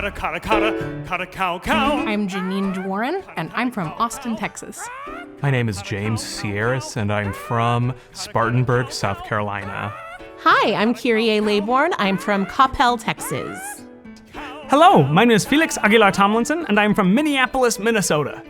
Kata, kata, kata, kata, cow, cow. I'm Janine Warren, and I'm from Austin, Texas. My name is James Sierras, and I'm from Spartanburg, South Carolina. Hi, I'm Kyrie Laybourne. I'm from Coppell, Texas. Hello, my name is Felix Aguilar Tomlinson, and I'm from Minneapolis, Minnesota.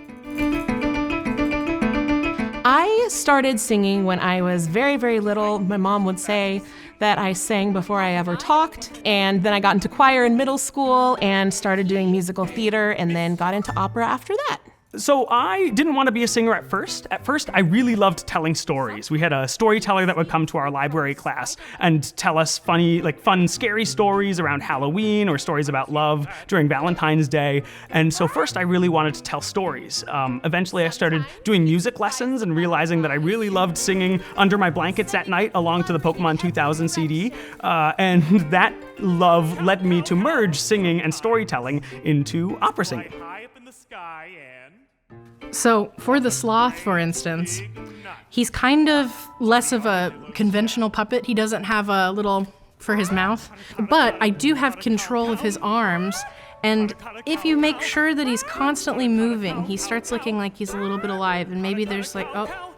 I started singing when I was very, very little. My mom would say that I sang before I ever talked, and then I got into choir in middle school and started doing musical theater, and then got into opera after that. So I didn't want to be a singer at first. At first, I really loved telling stories. We had a storyteller that would come to our library class and tell us fun, scary stories around Halloween or stories about love during Valentine's Day. And so first, I really wanted to tell stories. Eventually, I started doing music lessons and realizing that I really loved singing under my blankets at night along to the Pokemon 2000 CD. And that love led me to merge singing and storytelling into opera singing. High up in the sky and... So for the sloth, for instance, he's kind of less of a conventional puppet. He doesn't have a little for his mouth, but I do have control of his arms. And if you make sure that he's constantly moving, he starts looking like he's a little bit alive. And maybe there's like, oh,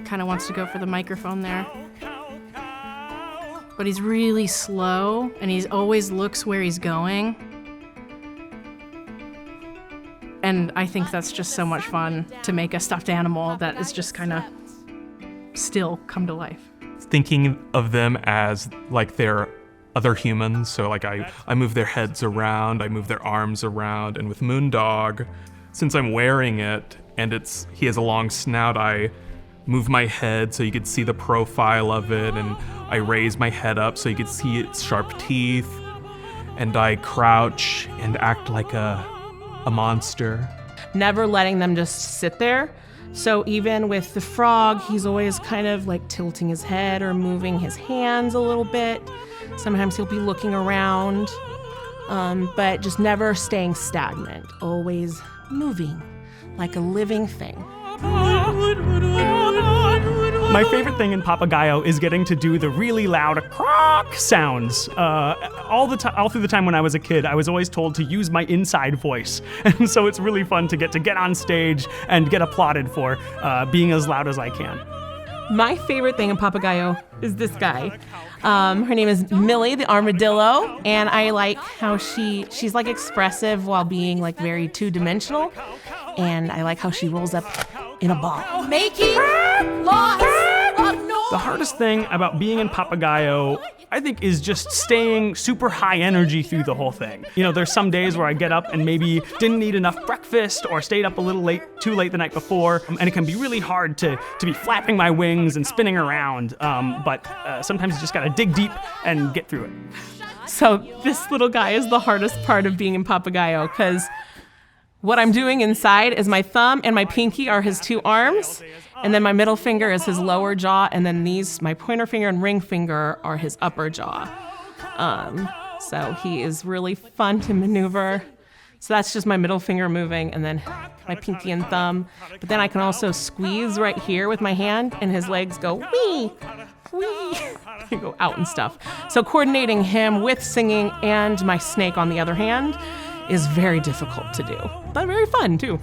kind of wants to go for the microphone there. But he's really slow, and he always looks where he's going. And I think that's just so much fun to make a stuffed animal that is just kind of still come to life. Thinking of them as like they're other humans, so like I move their heads around, I move their arms around, and with Moondog, since I'm wearing it and he has a long snout, I move my head so you could see the profile of it, and I raise my head up so you could see its sharp teeth, and I crouch and act like a monster. Never letting them just sit there. So even with the frog, he's always kind of like tilting his head or moving his hands a little bit. Sometimes he'll be looking around, but just never staying stagnant, always moving like a living thing. My favorite thing in Papagayo is getting to do the really loud croak sounds. All through the time when I was a kid, I was always told to use my inside voice. And so it's really fun to get on stage and get applauded for being as loud as I can. My favorite thing in Papagayo is this guy. Her name is Millie, the armadillo, and I like how she's like expressive while being like very two-dimensional, and I like how she rolls up in a ball. Making lots of noise. The hardest thing about being in Papagayo, I think, is just staying super high energy through the whole thing. You know, there's some days where I get up and maybe didn't eat enough breakfast or stayed up a little too late the night before, and it can be really hard to be flapping my wings and spinning around, but sometimes you just gotta dig deep and get through it. So this little guy is the hardest part of being in Papagayo, because what I'm doing inside is my thumb and my pinky are his two arms, and then my middle finger is his lower jaw, and then my pointer finger and ring finger are his upper jaw. So he is really fun to maneuver. So that's just my middle finger moving, and then my pinky and thumb. But then I can also squeeze right here with my hand, and his legs go wee, wee, and go out and stuff. So coordinating him with singing and my snake on the other hand is very difficult to do, but very fun too.